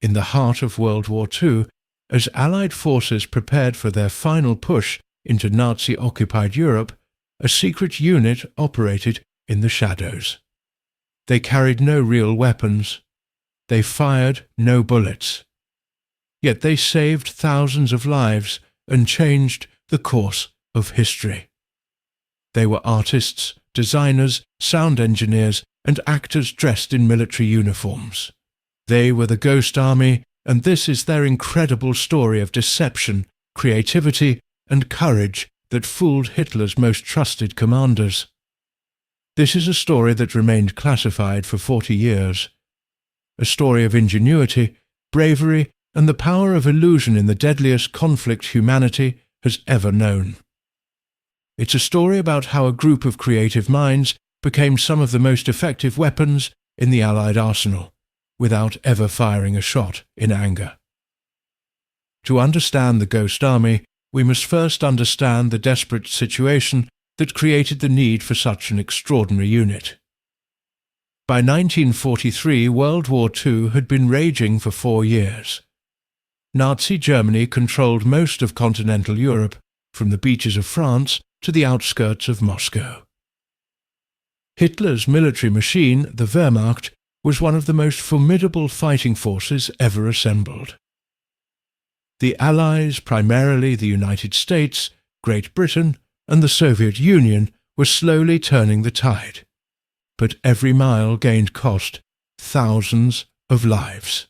In the heart of World War II, as Allied forces prepared for their final push into Nazi-occupied Europe, a secret unit operated in the shadows. They carried no real weapons. They fired no bullets. Yet they saved thousands of lives and changed the course of history. They were artists, designers, sound engineers, and actors dressed in military uniforms. They were the Ghost Army, and this is their incredible story of deception, creativity, and courage that fooled Hitler's most trusted commanders. This is a story that remained classified for 40 years. A story of ingenuity, bravery, and the power of illusion in the deadliest conflict humanity has ever known. It's a story about how a group of creative minds became some of the most effective weapons in the Allied arsenal, without ever firing a shot in anger. To understand the Ghost Army, we must first understand the desperate situation that created the need for such an extraordinary unit. By 1943, World War II had been raging for 4 years. Nazi Germany controlled most of continental Europe, from the beaches of France to the outskirts of Moscow. Hitler's military machine, the Wehrmacht, was one of the most formidable fighting forces ever assembled. The Allies, primarily the United States, Great Britain, and the Soviet Union, were slowly turning the tide. But every mile gained cost thousands of lives.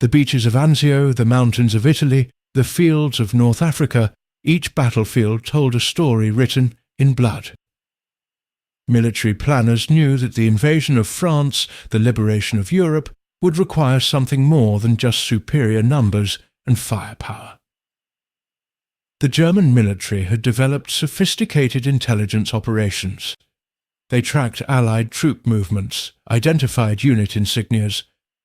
The beaches of Anzio, the mountains of Italy, the fields of North Africa, each battlefield told a story written in blood. Military planners knew that the invasion of France, the liberation of Europe, would require something more than just superior numbers and firepower. The German military had developed sophisticated intelligence operations. They tracked Allied troop movements, identified unit insignias,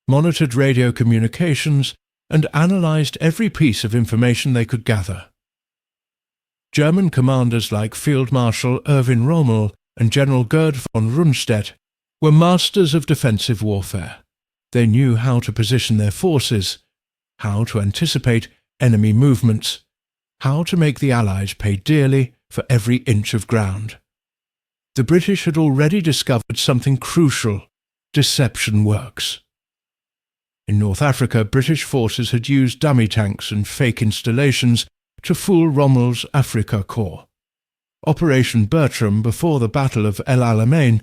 monitored radio communications, and analyzed every piece of information they could gather. German commanders like Field Marshal Erwin Rommel and General Gerd von Rundstedt were masters of defensive warfare. They knew how to position their forces, how to anticipate enemy movements, how to make the Allies pay dearly for every inch of ground. The British had already discovered something crucial: deception works. In North Africa, British forces had used dummy tanks and fake installations to fool Rommel's Afrika Korps. Operation Bertram, before the Battle of El Alamein,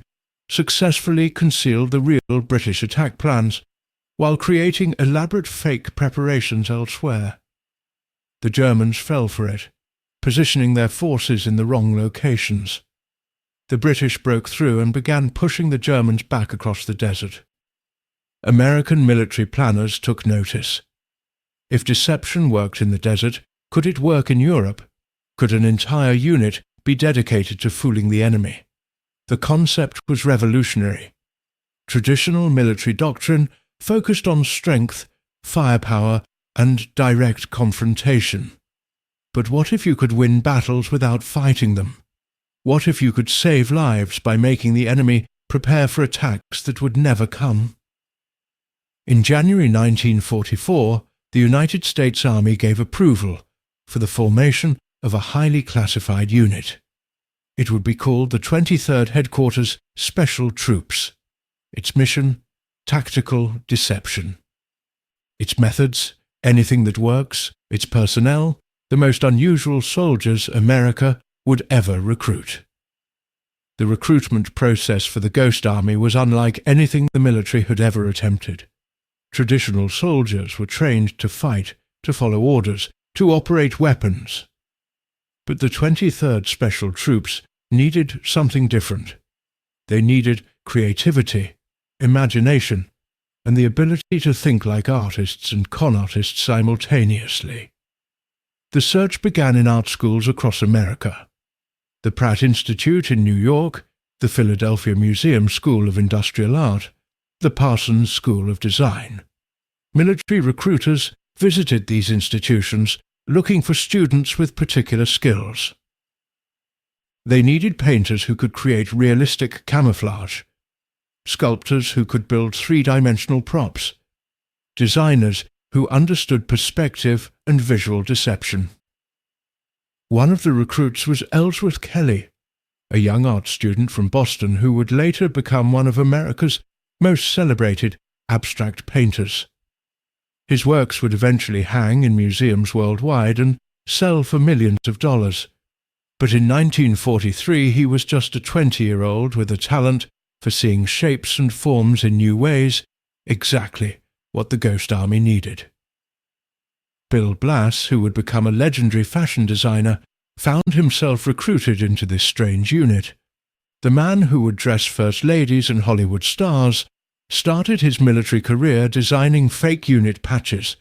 successfully concealed the real British attack plans, while creating elaborate fake preparations elsewhere. The Germans fell for it, positioning their forces in the wrong locations. The British broke through and began pushing the Germans back across the desert. American military planners took notice. If deception worked in the desert, could it work in Europe? Could an entire unit be dedicated to fooling the enemy? The concept was revolutionary. Traditional military doctrine focused on strength, firepower, and direct confrontation. But what if you could win battles without fighting them? What if you could save lives by making the enemy prepare for attacks that would never come? In January 1944, the United States Army gave approval for the formation of a highly classified unit. It would be called the 23rd Headquarters Special Troops. Its mission: tactical deception. Its methods: anything that works. Its personnel: the most unusual soldiers America would ever recruit. The recruitment process for the Ghost Army was unlike anything the military had ever attempted. Traditional soldiers were trained to fight, to follow orders, to operate weapons. But the 23rd Special Troops needed something different. They needed creativity, imagination, and the ability to think like artists and con artists simultaneously. The search began in art schools across America. The Pratt Institute in New York, the Philadelphia Museum School of Industrial Art, the Parsons School of Design. Military recruiters visited these institutions looking for students with particular skills. They needed painters who could create realistic camouflage, sculptors who could build three-dimensional props, designers who understood perspective and visual deception. One of the recruits was Ellsworth Kelly, a young art student from Boston who would later become one of America's most celebrated abstract painters. His works would eventually hang in museums worldwide and sell for millions of dollars. But in 1943 he was just a 20-year-old with a talent for seeing shapes and forms in new ways, exactly what the Ghost Army needed. Bill Blass, who would become a legendary fashion designer, found himself recruited into this strange unit. The man who would dress first ladies and Hollywood stars started his military career designing fake unit patches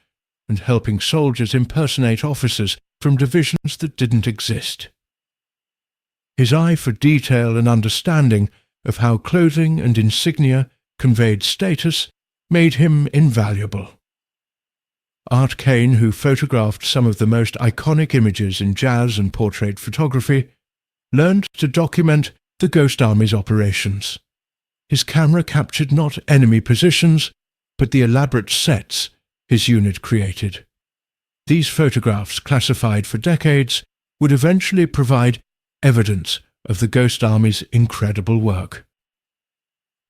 and helping soldiers impersonate officers from divisions that didn't exist. His eye for detail and understanding of how clothing and insignia conveyed status made him invaluable. Art Kane, who photographed some of the most iconic images in jazz and portrait photography, learned to document the Ghost Army's operations. His camera captured not enemy positions, but the elaborate sets his unit created. These photographs, classified for decades, would eventually provide evidence of the Ghost Army's incredible work.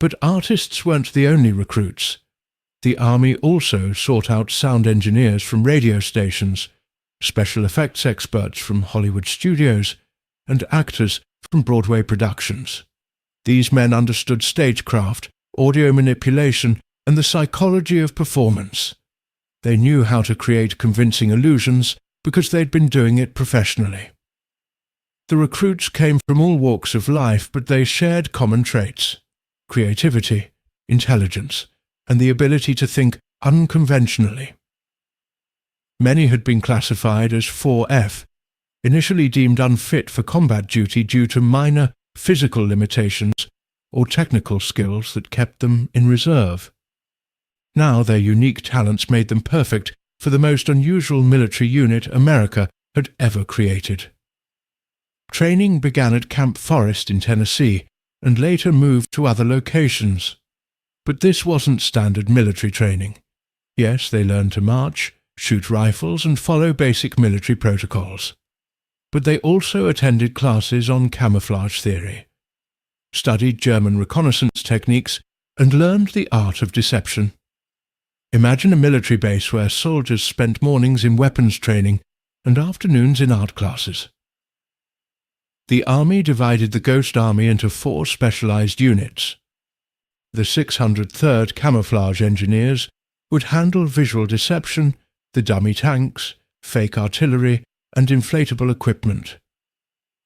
But artists weren't the only recruits. The Army also sought out sound engineers from radio stations, special effects experts from Hollywood studios, and actors from Broadway productions. These men understood stagecraft, audio manipulation, and the psychology of performance. They knew how to create convincing illusions because they'd been doing it professionally. The recruits came from all walks of life, but they shared common traits: creativity, intelligence, and the ability to think unconventionally. Many had been classified as 4F, initially deemed unfit for combat duty due to minor physical limitations or technical skills that kept them in reserve. Now their unique talents made them perfect for the most unusual military unit America had ever created. Training began at Camp Forest in Tennessee and later moved to other locations. But this wasn't standard military training. Yes, they learned to march, shoot rifles, and follow basic military protocols. But they also attended classes on camouflage theory, studied German reconnaissance techniques, and learned the art of deception. Imagine a military base where soldiers spent mornings in weapons training and afternoons in art classes. The Army divided the Ghost Army into 4 specialized units. The 603rd Camouflage Engineers would handle visual deception, the dummy tanks, fake artillery, and inflatable equipment.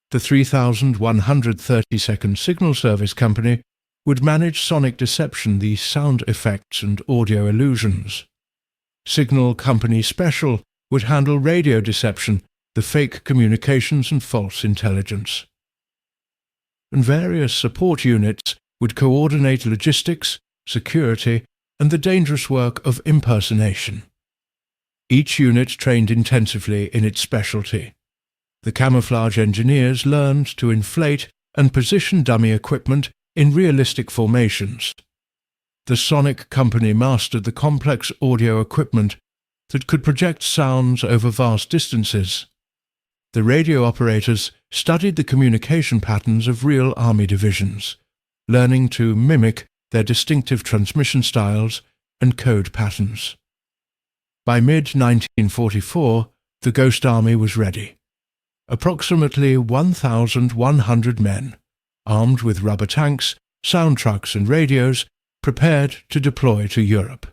The 3132nd Signal Service Company would manage sonic deception, the sound effects and audio illusions. Signal Company Special would handle radio deception, the fake communications and false intelligence. And various support units would coordinate logistics, security, and the dangerous work of impersonation. Each unit trained intensively in its specialty. The camouflage engineers learned to inflate and position dummy equipment in realistic formations. The Sonic Company mastered the complex audio equipment that could project sounds over vast distances. The radio operators studied the communication patterns of real Army divisions, learning to mimic their distinctive transmission styles and code patterns. By mid-1944, the Ghost Army was ready. Approximately 1,100 men, armed with rubber tanks, sound trucks and radios, prepared to deploy to Europe.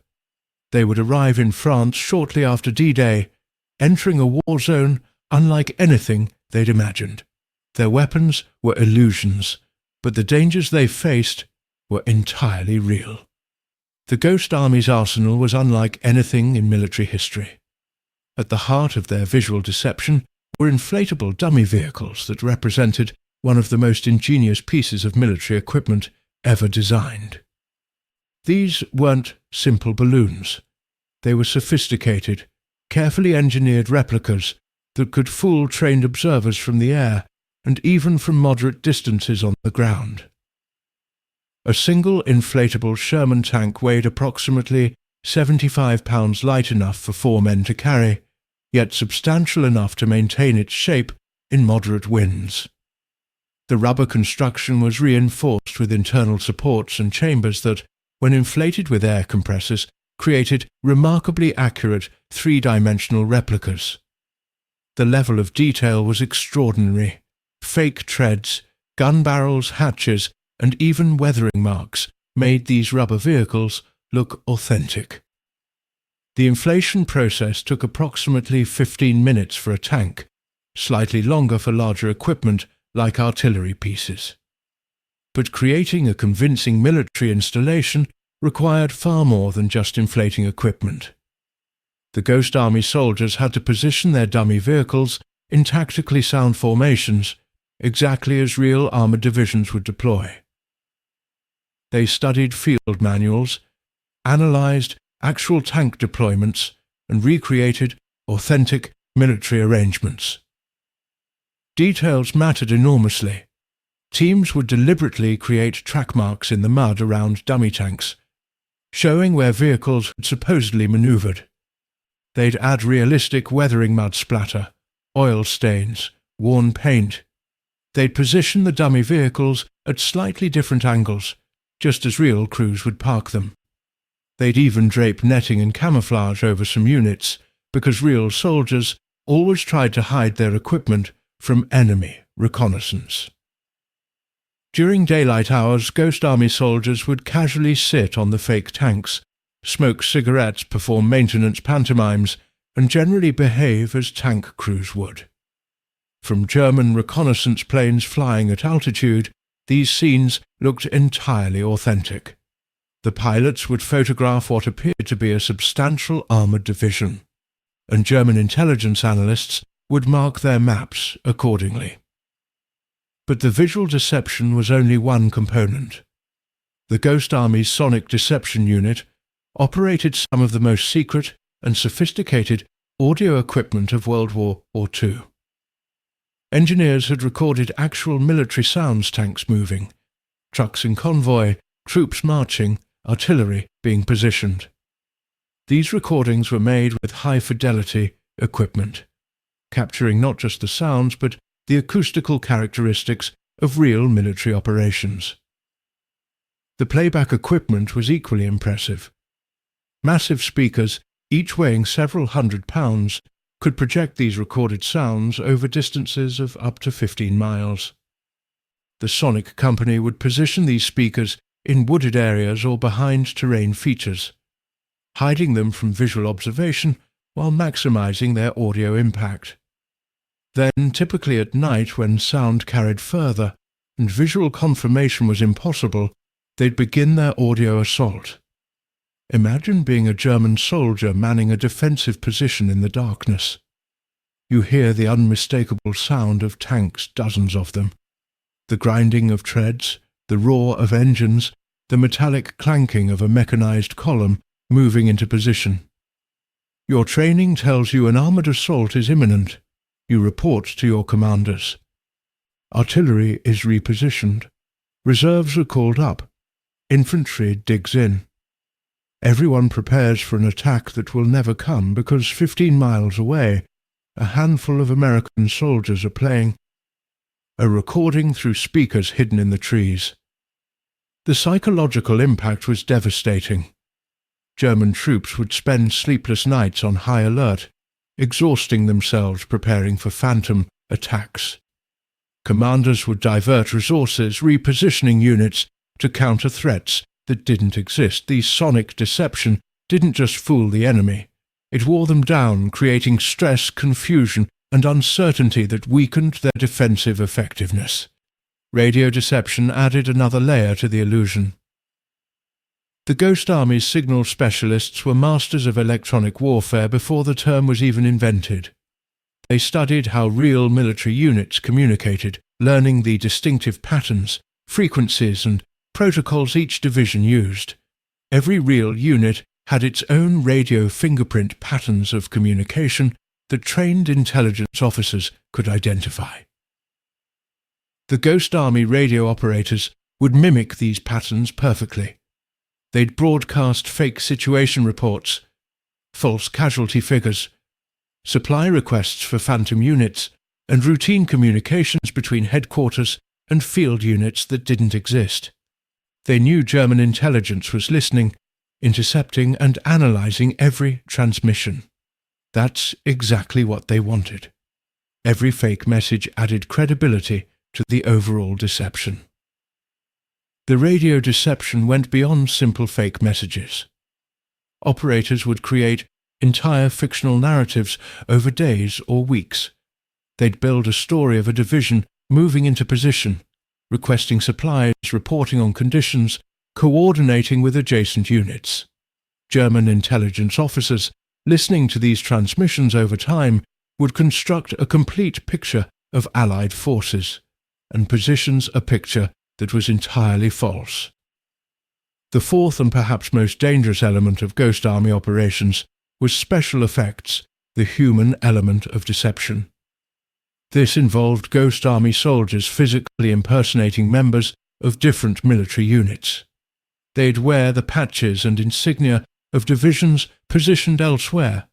They would arrive in France shortly after D-Day, entering a war zone unlike anything they'd imagined. Their weapons were illusions, but the dangers they faced were entirely real. The Ghost Army's arsenal was unlike anything in military history. At the heart of their visual deception were inflatable dummy vehicles that represented one of the most ingenious pieces of military equipment ever designed. These weren't simple balloons. They were sophisticated, carefully engineered replicas that could fool trained observers from the air and even from moderate distances on the ground. A single inflatable Sherman tank weighed approximately 75 pounds light enough for 4 men to carry, yet substantial enough to maintain its shape in moderate winds. The rubber construction was reinforced with internal supports and chambers that, when inflated with air compressors, created remarkably accurate three-dimensional replicas. The level of detail was extraordinary. Fake treads, gun barrels, hatches, and even weathering marks made these rubber vehicles look authentic. The inflation process took approximately 15 minutes for a tank, slightly longer for larger equipment like artillery pieces. But creating a convincing military installation required far more than just inflating equipment. The Ghost Army soldiers had to position their dummy vehicles in tactically sound formations, exactly as real armoured divisions would deploy. They studied field manuals, analysed actual tank deployments, and recreated authentic military arrangements. Details mattered enormously. Teams would deliberately create track marks in the mud around dummy tanks, showing where vehicles had supposedly manoeuvred. They'd add realistic weathering mud splatter, oil stains, worn paint. They'd position the dummy vehicles at slightly different angles, just as real crews would park them. They'd even drape netting and camouflage over some units, because real soldiers always tried to hide their equipment from enemy reconnaissance. During daylight hours, Ghost Army soldiers would casually sit on the fake tanks, smoke cigarettes, perform maintenance pantomimes, and generally behave as tank crews would. From German reconnaissance planes flying at altitude, these scenes looked entirely authentic. The pilots would photograph what appeared to be a substantial armoured division, and German intelligence analysts would mark their maps accordingly. But the visual deception was only one component. The Ghost Army's sonic deception unit operated some of the most secret and sophisticated audio equipment of World War II. Engineers had recorded actual military sounds, tanks moving, trucks in convoy, troops marching, artillery being positioned. These recordings were made with high-fidelity equipment, capturing not just the sounds but the acoustical characteristics of real military operations. The playback equipment was equally impressive. Massive speakers, each weighing several hundred pounds, could project these recorded sounds over distances of up to 15 miles. The sonic company would position these speakers in wooded areas or behind terrain features, hiding them from visual observation while maximizing their audio impact. Then, typically at night when sound carried further and visual confirmation was impossible, they'd begin their audio assault. Imagine being a German soldier manning a defensive position in the darkness. You hear the unmistakable sound of tanks, dozens of them, the grinding of treads, the roar of engines, the metallic clanking of a mechanized column moving into position. Your training tells you an armoured assault is imminent. You report to your commanders. Artillery is repositioned. Reserves are called up. Infantry digs in. Everyone prepares for an attack that will never come because 15 miles away, a handful of American soldiers are playing a recording through speakers hidden in the trees. The psychological impact was devastating. German troops would spend sleepless nights on high alert, exhausting themselves preparing for phantom attacks. Commanders would divert resources, repositioning units to counter threats that didn't exist. The sonic deception didn't just fool the enemy. It wore them down, creating stress, confusion, and uncertainty that weakened their defensive effectiveness. Radio deception added another layer to the illusion. The Ghost Army's signal specialists were masters of electronic warfare before the term was even invented. They studied how real military units communicated, learning the distinctive patterns, frequencies, and protocols each division used. Every real unit had its own radio fingerprint patterns of communication that trained intelligence officers could identify. The Ghost Army radio operators would mimic these patterns perfectly. They'd broadcast fake situation reports, false casualty figures, supply requests for phantom units, and routine communications between headquarters and field units that didn't exist. They knew German intelligence was listening, intercepting and analyzing every transmission. That's exactly what they wanted. Every fake message added credibility to the overall deception. The radio deception went beyond simple fake messages. Operators would create entire fictional narratives over days or weeks. They'd build a story of a division moving into position, requesting supplies, reporting on conditions, coordinating with adjacent units. German intelligence officers, listening to these transmissions over time, would construct a complete picture of Allied forces, and positions a picture that was entirely false. The fourth and perhaps most dangerous element of Ghost Army operations was special effects, the human element of deception. This involved Ghost Army soldiers physically impersonating members of different military units. They'd wear the patches and insignia of divisions positioned elsewhere,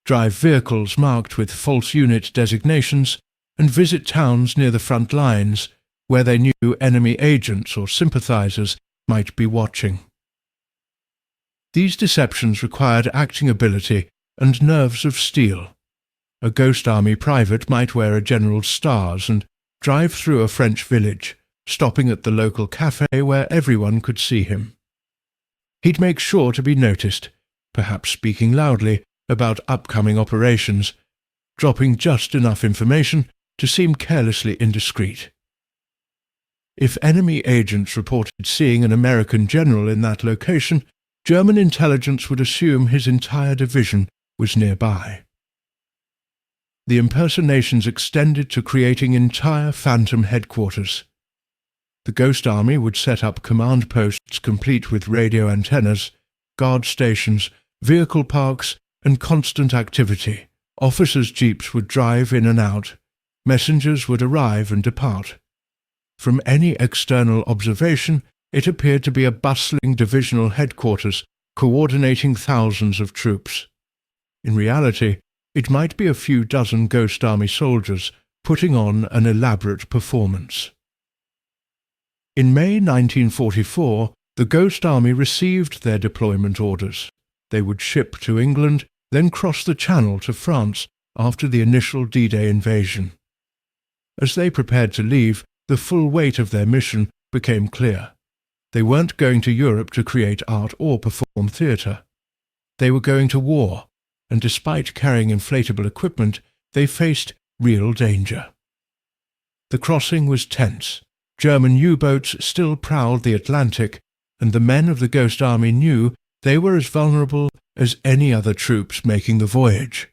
drive vehicles marked with false unit designations, and visit towns near the front lines where they knew enemy agents or sympathizers might be watching. These deceptions required acting ability and nerves of steel. A Ghost Army private might wear a general's stars and drive through a French village, stopping at the local café where everyone could see him. He'd make sure to be noticed, perhaps speaking loudly about upcoming operations, dropping just enough information to seem carelessly indiscreet. If enemy agents reported seeing an American general in that location, German intelligence would assume his entire division was nearby. The impersonations extended to creating entire phantom headquarters. The Ghost Army would set up command posts complete with radio antennas, guard stations, vehicle parks, and constant activity. Officers' jeeps would drive in and out. Messengers would arrive and depart. From any external observation, it appeared to be a bustling divisional headquarters coordinating thousands of troops. In reality, it might be a few dozen Ghost Army soldiers putting on an elaborate performance. In May 1944, the Ghost Army received their deployment orders. They would ship to England, then cross the Channel to France after the initial D-Day invasion. As they prepared to leave, the full weight of their mission became clear. They weren't going to Europe to create art or perform theatre. They were going to war, and despite carrying inflatable equipment, they faced real danger. The crossing was tense. German U-boats still prowled the Atlantic, and the men of the Ghost Army knew they were as vulnerable as any other troops making the voyage.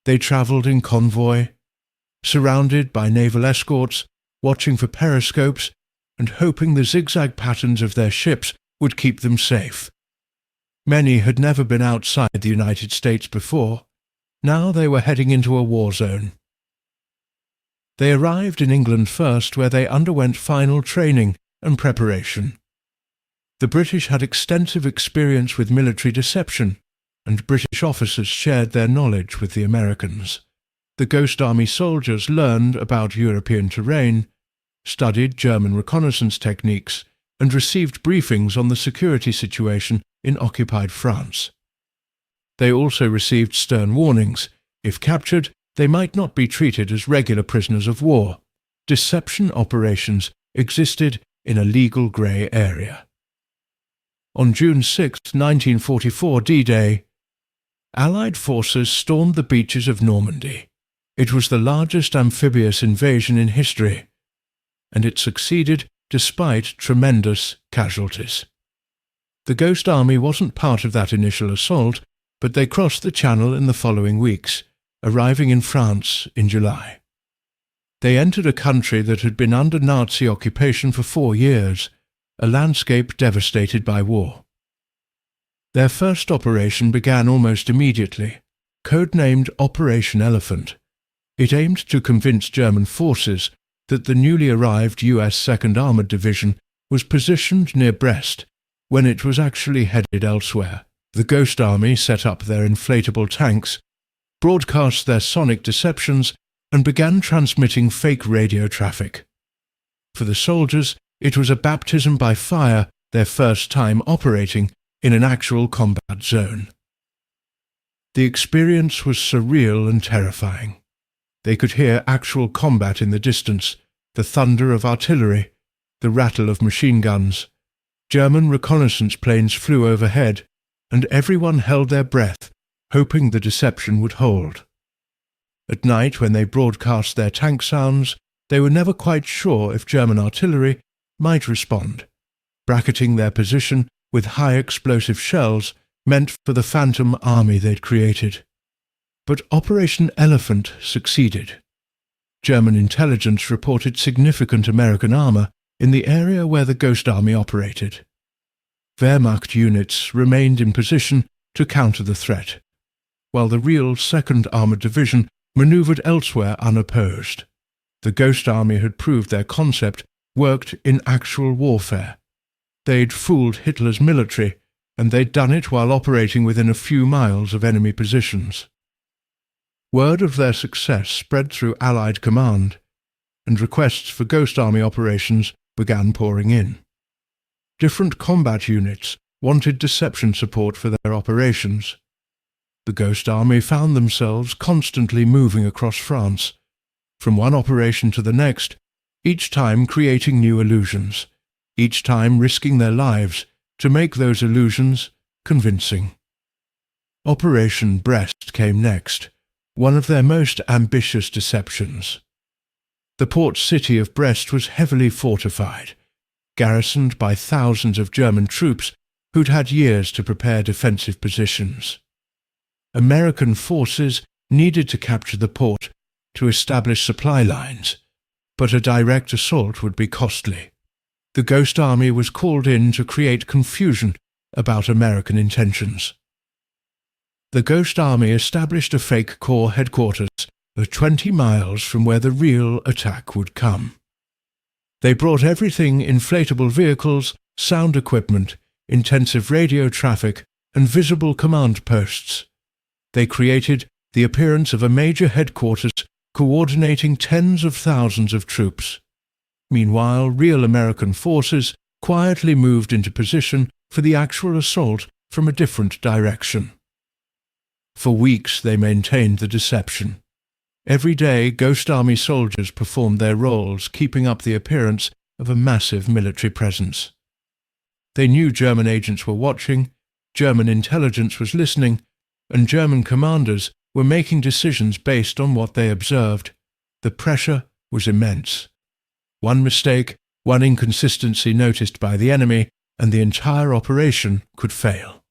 They travelled in convoy, surrounded by naval escorts, watching for periscopes and hoping the zigzag patterns of their ships would keep them safe. Many had never been outside the United States before. Now they were heading into a war zone. They arrived in England first, where they underwent final training and preparation. The British had extensive experience with military deception, and British officers shared their knowledge with the Americans. The Ghost Army soldiers learned about European terrain, studied German reconnaissance techniques, and received briefings on the security situation in occupied France. They also received stern warnings. If captured, they might not be treated as regular prisoners of war. Deception operations existed in a legal grey area. On June 6, 1944, D-Day, Allied forces stormed the beaches of Normandy. It was the largest amphibious invasion in history, and it succeeded despite tremendous casualties. The Ghost Army wasn't part of that initial assault, but they crossed the Channel in the following weeks, arriving in France in July. They entered a country that had been under Nazi occupation for 4 years, a landscape devastated by war. Their first operation began almost immediately, codenamed Operation Elephant. It aimed to convince German forces that the newly arrived US 2nd Armoured Division was positioned near Brest, when it was actually headed elsewhere. The Ghost Army set up their inflatable tanks, broadcast their sonic deceptions, and began transmitting fake radio traffic. For the soldiers, it was a baptism by fire, their first time operating in an actual combat zone. The experience was surreal and terrifying. They could hear actual combat in the distance, the thunder of artillery, the rattle of machine guns. German reconnaissance planes flew overhead, and everyone held their breath, hoping the deception would hold. At night, when they broadcast their tank sounds, they were never quite sure if German artillery might respond. Bracketing their position with high explosive shells meant for the phantom army they'd created. But Operation Elephant succeeded. German intelligence reported significant American armor in the area where the Ghost Army operated. Wehrmacht units remained in position to counter the threat, while the real 2nd Armored Division maneuvered elsewhere unopposed. The Ghost Army had proved their concept worked in actual warfare. They'd fooled Hitler's military, and they'd done it while operating within a few miles of enemy positions. Word of their success spread through Allied command, and requests for Ghost Army operations began pouring in. Different combat units wanted deception support for their operations. The Ghost Army found themselves constantly moving across France, from one operation to the next, each time creating new illusions, each time risking their lives to make those illusions convincing. Operation Brest came next, one of their most ambitious deceptions. The port city of Brest was heavily fortified, garrisoned by thousands of German troops who'd had years to prepare defensive positions. American forces needed to capture the port to establish supply lines, but a direct assault would be costly. The Ghost Army was called in to create confusion about American intentions. The Ghost Army established a fake corps headquarters 20 miles from where the real attack would come. They brought everything: inflatable vehicles, sound equipment, intensive radio traffic, and visible command posts. They created the appearance of a major headquarters coordinating tens of thousands of troops. Meanwhile, real American forces quietly moved into position for the actual assault from a different direction. For weeks they maintained the deception. Every day, Ghost Army soldiers performed their roles, keeping up the appearance of a massive military presence. They knew German agents were watching, German intelligence was listening, and German commanders were making decisions based on what they observed. The pressure was immense. One mistake, one inconsistency noticed by the enemy, and the entire operation could fail.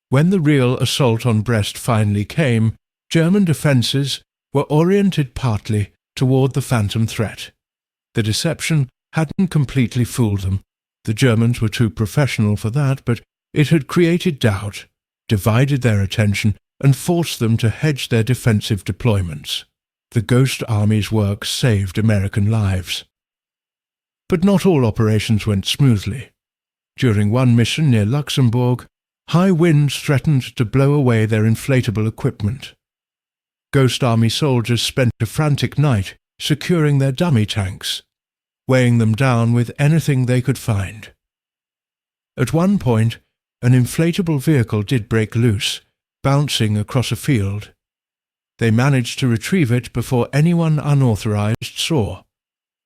When the real assault on Brest finally came, German defences were oriented partly toward the phantom threat. The deception hadn't completely fooled them. The Germans were too professional for that, but it had created doubt, divided their attention, and forced them to hedge their defensive deployments. The Ghost Army's work saved American lives. But not all operations went smoothly. During one mission near Luxembourg, high winds threatened to blow away their inflatable equipment. Ghost Army soldiers spent a frantic night securing their dummy tanks, weighing them down with anything they could find. At one point, an inflatable vehicle did break loose, bouncing across a field. They managed to retrieve it before anyone unauthorized saw,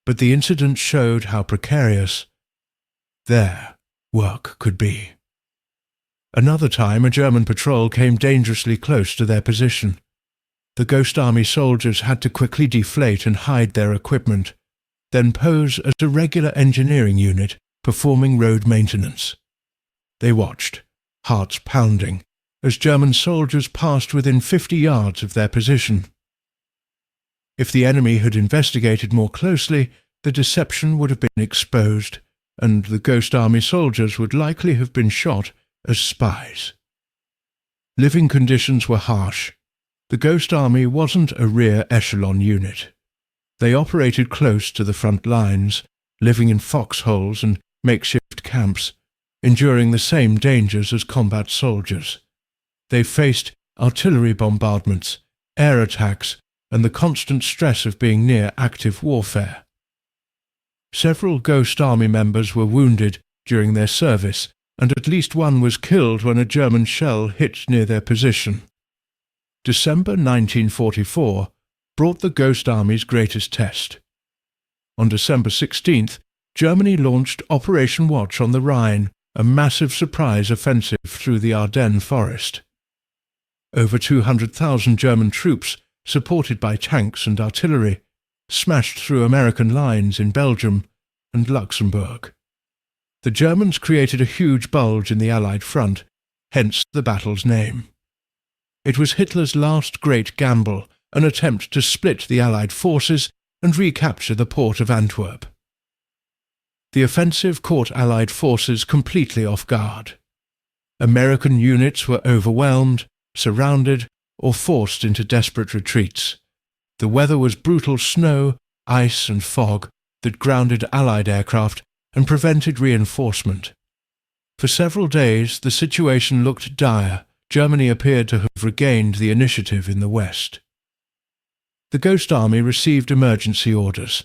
but the incident showed how precarious their work could be. Another time, a German patrol came dangerously close to their position. The Ghost Army soldiers had to quickly deflate and hide their equipment, then pose as a regular engineering unit performing road maintenance. They watched, hearts pounding, as German soldiers passed within 50 yards of their position. If the enemy had investigated more closely, the deception would have been exposed, and the Ghost Army soldiers would likely have been shot as spies. Living conditions were harsh. The Ghost Army wasn't a rear echelon unit. They operated close to the front lines, living in foxholes and makeshift camps, enduring the same dangers as combat soldiers. They faced artillery bombardments, air attacks, and the constant stress of being near active warfare. Several Ghost Army members were wounded during their service, and at least one was killed when a German shell hit near their position. December 1944 brought the Ghost Army's greatest test. On December 16th, Germany launched Operation Watch on the Rhine, a massive surprise offensive through the Ardennes forest. Over 200,000 German troops, supported by tanks and artillery, smashed through American lines in Belgium and Luxembourg. The Germans created a huge bulge in the Allied front, hence the battle's name. It was Hitler's last great gamble, an attempt to split the Allied forces and recapture the port of Antwerp. The offensive caught Allied forces completely off guard. American units were overwhelmed, surrounded, or forced into desperate retreats. The weather was brutal snow, ice, and fog that grounded Allied aircraft and prevented reinforcement. For several days, the situation looked dire. Germany appeared to have regained the initiative in the West. The Ghost Army received emergency orders.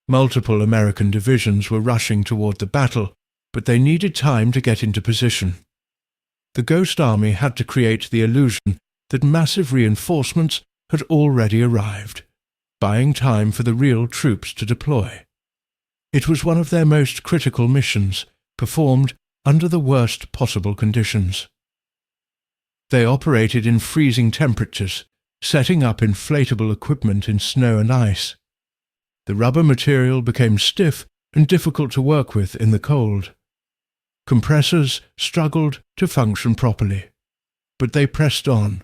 Multiple American divisions were rushing toward the battle, but they needed time to get into position. The Ghost Army had to create the illusion that massive reinforcements had already arrived, buying time for the real troops to deploy. It was one of their most critical missions, performed under the worst possible conditions. They operated in freezing temperatures, setting up inflatable equipment in snow and ice. The rubber material became stiff and difficult to work with in the cold. Compressors struggled to function properly, but they pressed on,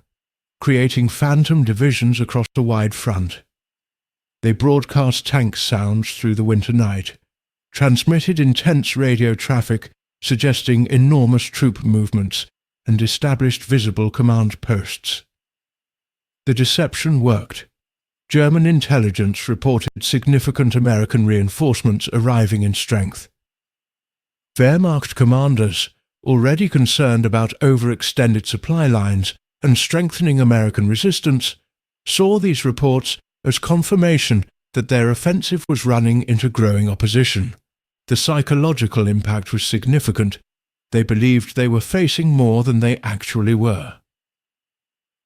creating phantom divisions across a wide front. They broadcast tank sounds through the winter night, transmitted intense radio traffic suggesting enormous troop movements, and established visible command posts. The deception worked. German intelligence reported significant American reinforcements arriving in strength. Wehrmacht commanders, already concerned about overextended supply lines and strengthening American resistance, saw these reports as confirmation that their offensive was running into growing opposition. The psychological impact was significant. They believed they were facing more than they actually were.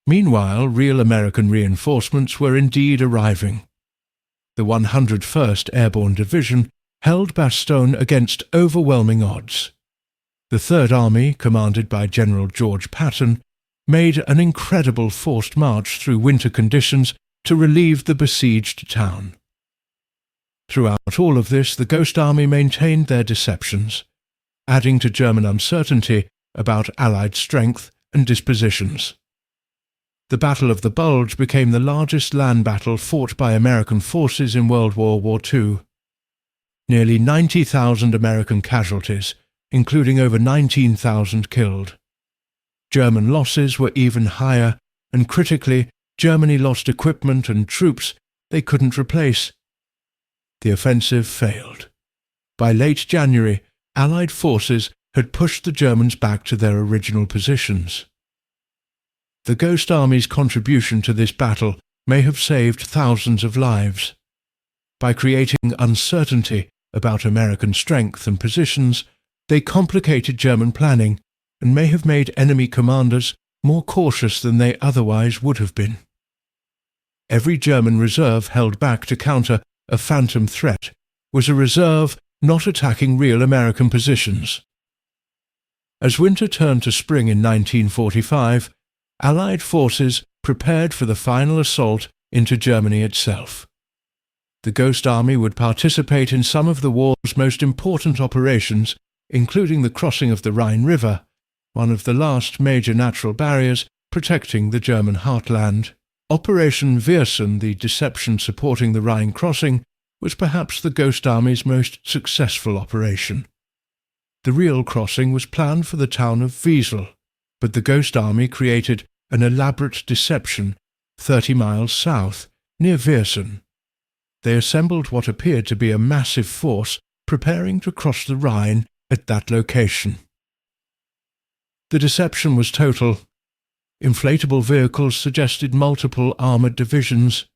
Meanwhile, real American reinforcements were indeed arriving. The 101st Airborne Division held Bastogne against overwhelming odds. The Third Army, commanded by General George Patton, made an incredible forced march through winter conditions to relieve the besieged town. Throughout all of this, the Ghost Army maintained their deceptions, adding to German uncertainty about Allied strength and dispositions. The Battle of the Bulge became the largest land battle fought by American forces in World War II. Nearly 90,000 American casualties, including over 19,000 killed. German losses were even higher, and critically, Germany lost equipment and troops they couldn't replace. The offensive failed. By late January, Allied forces had pushed the Germans back to their original positions. The Ghost Army's contribution to this battle may have saved thousands of lives. By creating uncertainty about American strength and positions, they complicated German planning and may have made enemy commanders more cautious than they otherwise would have been. Every German reserve held back to counter a phantom threat was a reserve not attacking real American positions. As winter turned to spring in 1945, Allied forces prepared for the final assault into Germany itself. The Ghost Army would participate in some of the war's most important operations, including the crossing of the Rhine River, one of the last major natural barriers protecting the German heartland. Operation Viersen, the deception supporting the Rhine crossing, was perhaps the Ghost Army's most successful operation. The real crossing was planned for the town of Wiesel, but the Ghost Army created an elaborate deception 30 miles south, near Viersen. They assembled what appeared to be a massive force preparing to cross the Rhine at that location. The deception was total. Inflatable vehicles suggested multiple armoured divisions.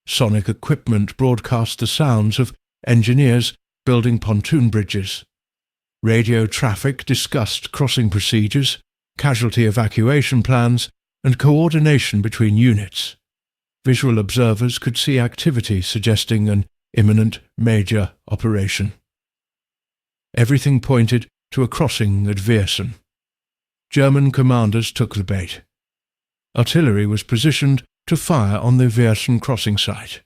Sonic equipment broadcast the sounds of engineers building pontoon bridges. Radio traffic discussed crossing procedures, casualty evacuation plans, and coordination between units. Visual observers could see activity suggesting an imminent major operation. Everything pointed to a crossing at Viersen. German commanders took the bait. Artillery was positioned to fire on the Viersen crossing site.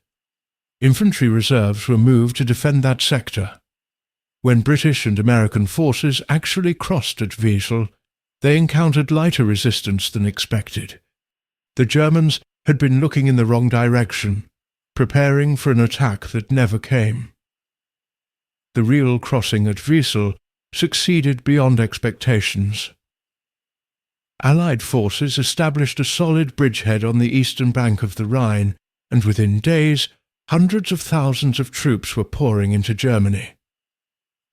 Infantry reserves were moved to defend that sector. When British and American forces actually crossed at Wiesel, they encountered lighter resistance than expected. The Germans had been looking in the wrong direction, preparing for an attack that never came. The real crossing at Wiesel succeeded beyond expectations. Allied forces established a solid bridgehead on the eastern bank of the Rhine, and within days, hundreds of thousands of troops were pouring into Germany.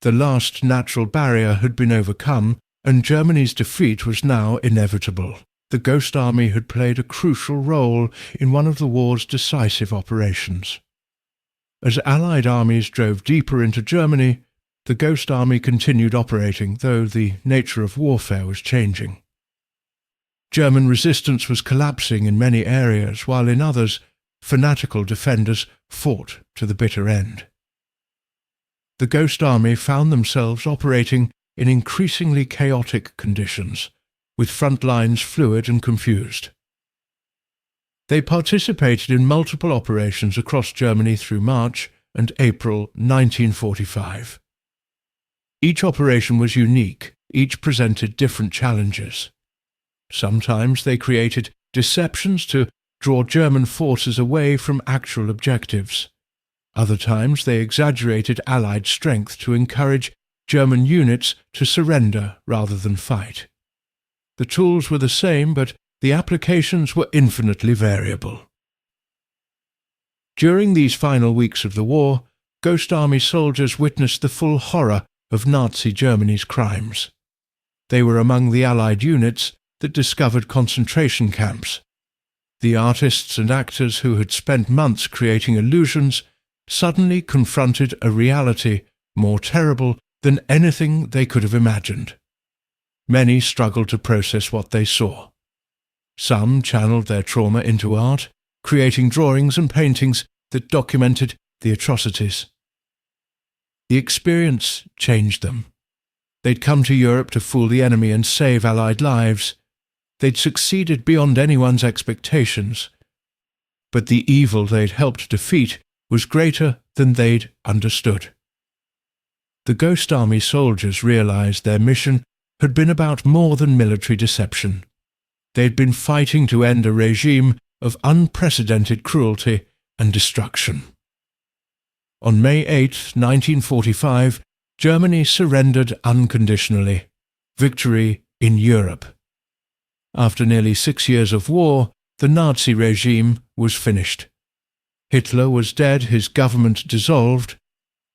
The last natural barrier had been overcome, and Germany's defeat was now inevitable. The Ghost Army had played a crucial role in one of the war's decisive operations. As Allied armies drove deeper into Germany, the Ghost Army continued operating, though the nature of warfare was changing. German resistance was collapsing in many areas, while in others, fanatical defenders fought to the bitter end. The Ghost Army found themselves operating in increasingly chaotic conditions, with front lines fluid and confused. They participated in multiple operations across Germany through March and April 1945. Each operation was unique, each presented different challenges. Sometimes they created deceptions to draw German forces away from actual objectives. Other times they exaggerated Allied strength to encourage German units to surrender rather than fight. The tools were the same, but the applications were infinitely variable. During these final weeks of the war, Ghost Army soldiers witnessed the full horror of Nazi Germany's crimes. They were among the Allied units that discovered concentration camps. The artists and actors who had spent months creating illusions suddenly confronted a reality more terrible than anything they could have imagined. Many struggled to process what they saw. Some channeled their trauma into art, creating drawings and paintings that documented the atrocities. The experience changed them. They'd come to Europe to fool the enemy and save Allied lives. They'd succeeded beyond anyone's expectations. But the evil they'd helped defeat was greater than they'd understood. The Ghost Army soldiers realized their mission had been about more than military deception. They'd been fighting to end a regime of unprecedented cruelty and destruction. On May 8, 1945, Germany surrendered unconditionally. Victory in Europe. After nearly 6 years of war, the Nazi regime was finished. Hitler was dead, his government dissolved,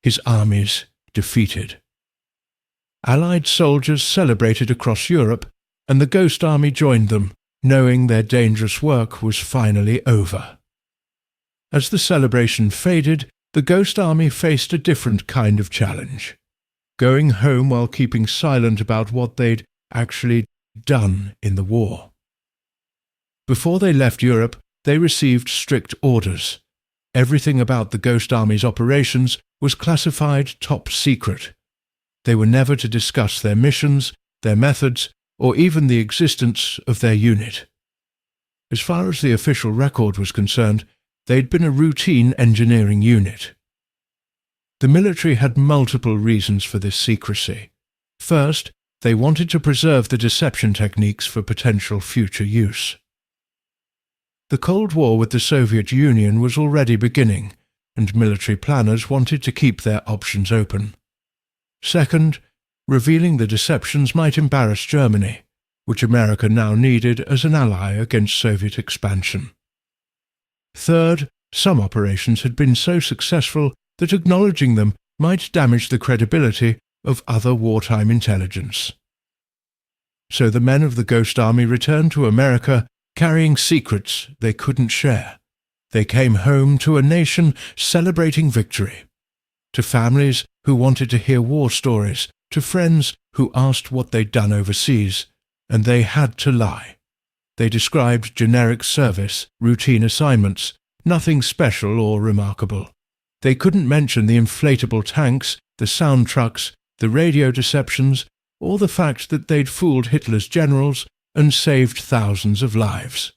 his armies defeated. Allied soldiers celebrated across Europe, and the Ghost Army joined them, knowing their dangerous work was finally over. As the celebration faded, the Ghost Army faced a different kind of challenge. Going home while keeping silent about what they'd actually done in the war. Before they left Europe, they received strict orders. Everything about the Ghost Army's operations was classified top secret. They were never to discuss their missions, their methods, or even the existence of their unit. As far as the official record was concerned, they'd been a routine engineering unit. The military had multiple reasons for this secrecy. First, they wanted to preserve the deception techniques for potential future use. The Cold War with the Soviet Union was already beginning, and military planners wanted to keep their options open. Second, revealing the deceptions might embarrass Germany, which America now needed as an ally against Soviet expansion. Third, some operations had been so successful that acknowledging them might damage the credibility of other wartime intelligence. So the men of the Ghost Army returned to America carrying secrets they couldn't share. They came home to a nation celebrating victory, to families who wanted to hear war stories, to friends who asked what they'd done overseas, and they had to lie. They described generic service, routine assignments, nothing special or remarkable. They couldn't mention the inflatable tanks, the sound trucks, the radio deceptions, or the fact that they'd fooled Hitler's generals and saved thousands of lives.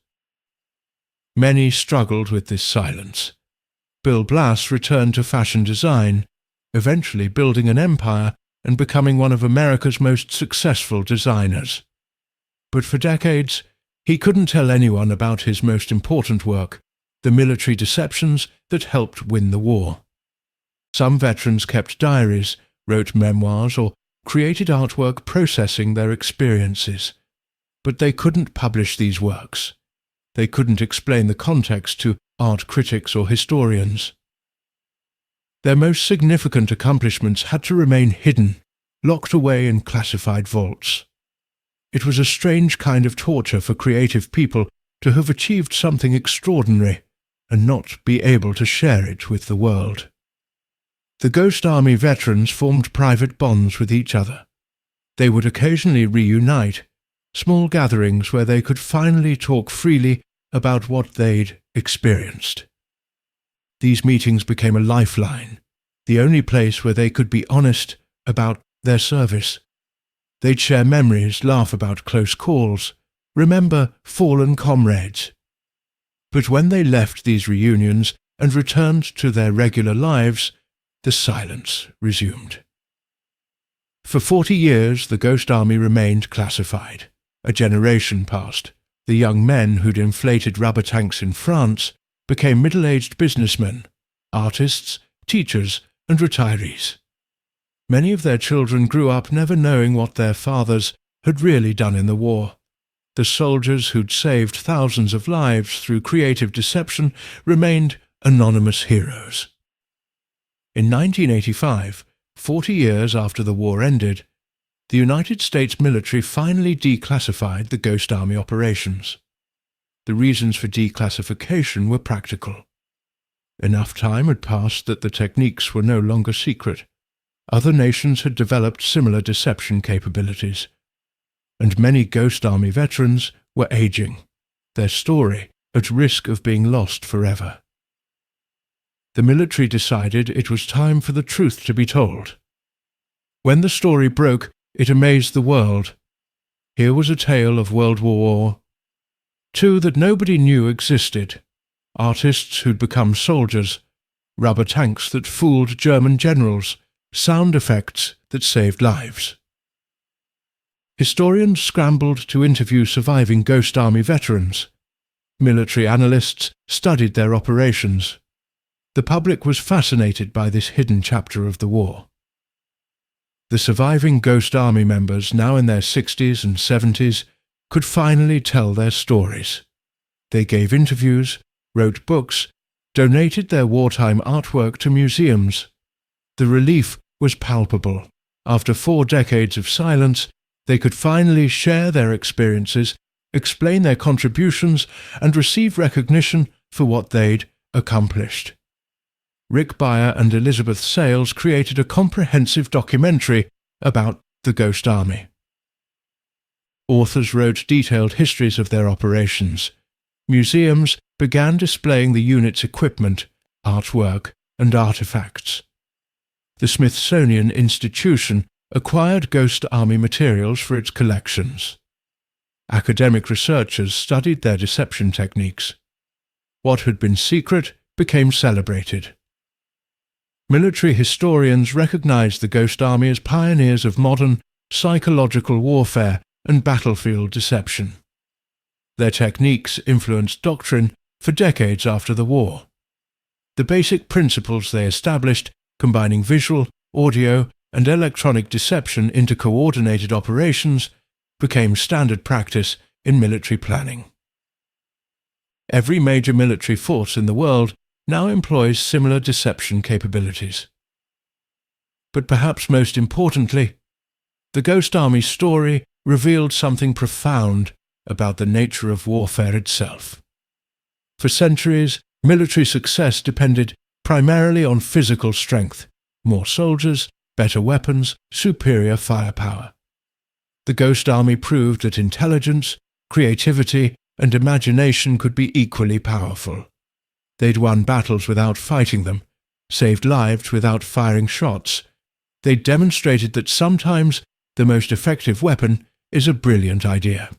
Many struggled with this silence. Bill Blass returned to fashion design, eventually building an empire and becoming one of America's most successful designers. But for decades, he couldn't tell anyone about his most important work, the military deceptions that helped win the war. Some veterans kept diaries, wrote memoirs, or created artwork processing their experiences. But they couldn't publish these works. They couldn't explain the context to art critics or historians. Their most significant accomplishments had to remain hidden, locked away in classified vaults. It was a strange kind of torture for creative people to have achieved something extraordinary and not be able to share it with the world. The Ghost Army veterans formed private bonds with each other. They would occasionally reunite, small gatherings where they could finally talk freely about what they'd experienced. These meetings became a lifeline, the only place where they could be honest about their service. They'd share memories, laugh about close calls, remember fallen comrades. But when they left these reunions and returned to their regular lives, the silence resumed. For 40 years, the Ghost Army remained classified. A generation passed. The young men who'd inflated rubber tanks in France became middle-aged businessmen, artists, teachers, and retirees. Many of their children grew up never knowing what their fathers had really done in the war. The soldiers who'd saved thousands of lives through creative deception remained anonymous heroes. In 1985, 40 years after the war ended, the United States military finally declassified the Ghost Army operations. The reasons for declassification were practical. Enough time had passed that the techniques were no longer secret. Other nations had developed similar deception capabilities. And many Ghost Army veterans were aging, their story at risk of being lost forever. The military decided it was time for the truth to be told. When the story broke, it amazed the world. Here was a tale of World War II that nobody knew existed, artists who'd become soldiers, rubber tanks that fooled German generals, sound effects that saved lives. Historians scrambled to interview surviving Ghost Army veterans. Military analysts studied their operations. The public was fascinated by this hidden chapter of the war. The surviving Ghost Army members, now in their 60s and 70s, could finally tell their stories. They gave interviews, wrote books, donated their wartime artwork to museums. The relief was palpable. After 4 decades of silence, they could finally share their experiences, explain their contributions, and receive recognition for what they'd accomplished. Rick Beyer and Elizabeth Sales created a comprehensive documentary about the Ghost Army. Authors wrote detailed histories of their operations. Museums began displaying the unit's equipment, artwork, and artifacts. The Smithsonian Institution acquired Ghost Army materials for its collections. Academic researchers studied their deception techniques. What had been secret became celebrated. Military historians recognized the Ghost Army as pioneers of modern psychological warfare and battlefield deception. Their techniques influenced doctrine for decades after the war. The basic principles they established, combining visual, audio, and electronic deception into coordinated operations, became standard practice in military planning. Every major military force in the world now employs similar deception capabilities. But perhaps most importantly, the Ghost Army story revealed something profound about the nature of warfare itself. For centuries, military success depended primarily on physical strength, more soldiers, better weapons, superior firepower. The Ghost Army proved that intelligence, creativity, and imagination could be equally powerful. They'd won battles without fighting them, saved lives without firing shots. They demonstrated that sometimes the most effective weapon is a brilliant idea.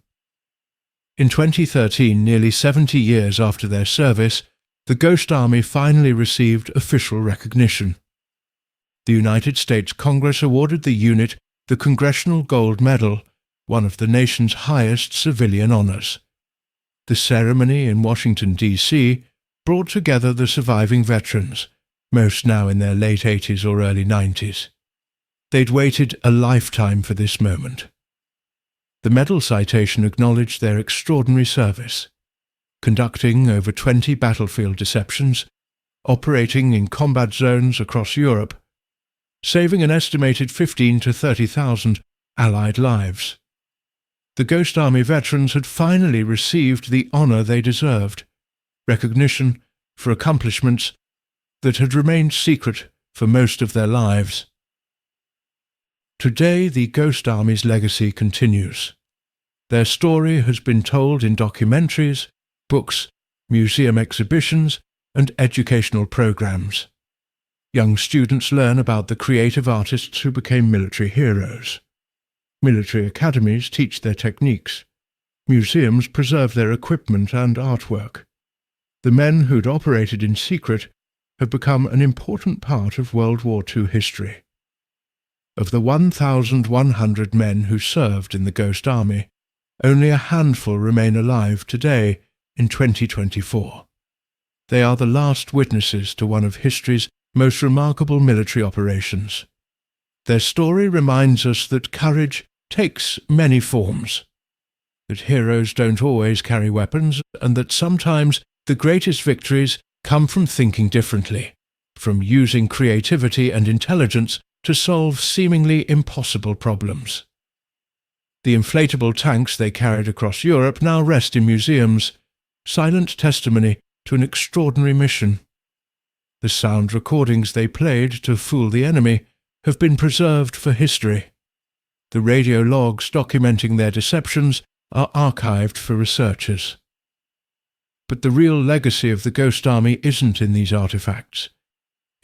In 2013, nearly 70 years after their service, the Ghost Army finally received official recognition. The United States Congress awarded the unit the Congressional Gold Medal, one of the nation's highest civilian honors. The ceremony in Washington, D.C., brought together the surviving veterans, most now in their late 80s or early 90s. They'd waited a lifetime for this moment. The medal citation acknowledged their extraordinary service, conducting over 20 battlefield deceptions, operating in combat zones across Europe, saving an estimated 15,000 to 30,000 Allied lives. The Ghost Army veterans had finally received the honor they deserved, recognition for accomplishments that had remained secret for most of their lives. Today, the Ghost Army's legacy continues. Their story has been told in documentaries, books, museum exhibitions, and educational programs. Young students learn about the creative artists who became military heroes. Military academies teach their techniques. Museums preserve their equipment and artwork. The men who'd operated in secret have become an important part of World War II history. Of the 1,100 men who served in the Ghost Army, only a handful remain alive today in 2024. They are the last witnesses to one of history's most remarkable military operations. Their story reminds us that courage takes many forms, that heroes don't always carry weapons, and that sometimes the greatest victories come from thinking differently, from using creativity and intelligence to solve seemingly impossible problems. The inflatable tanks they carried across Europe now rest in museums, silent testimony to an extraordinary mission. The sound recordings they played to fool the enemy have been preserved for history. The radio logs documenting their deceptions are archived for researchers. But the real legacy of the Ghost Army isn't in these artifacts.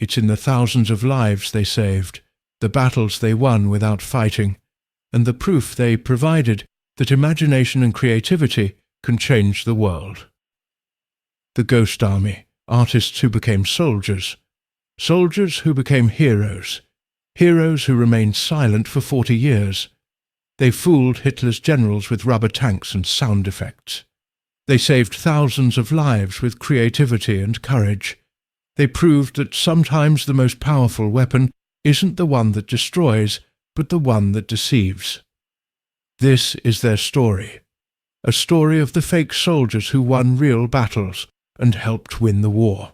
It's in the thousands of lives they saved, the battles they won without fighting, and the proof they provided that imagination and creativity can change the world. The Ghost Army, artists who became soldiers, soldiers who became heroes, heroes who remained silent for 40 years. They fooled Hitler's generals with rubber tanks and sound effects. They saved thousands of lives with creativity and courage. They proved that sometimes the most powerful weapon isn't the one that destroys, but the one that deceives. This is their story, a story of the fake soldiers who won real battles and helped win the war.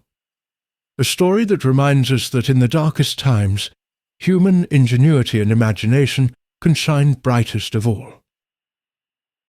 A story that reminds us that in the darkest times, human ingenuity and imagination can shine brightest of all.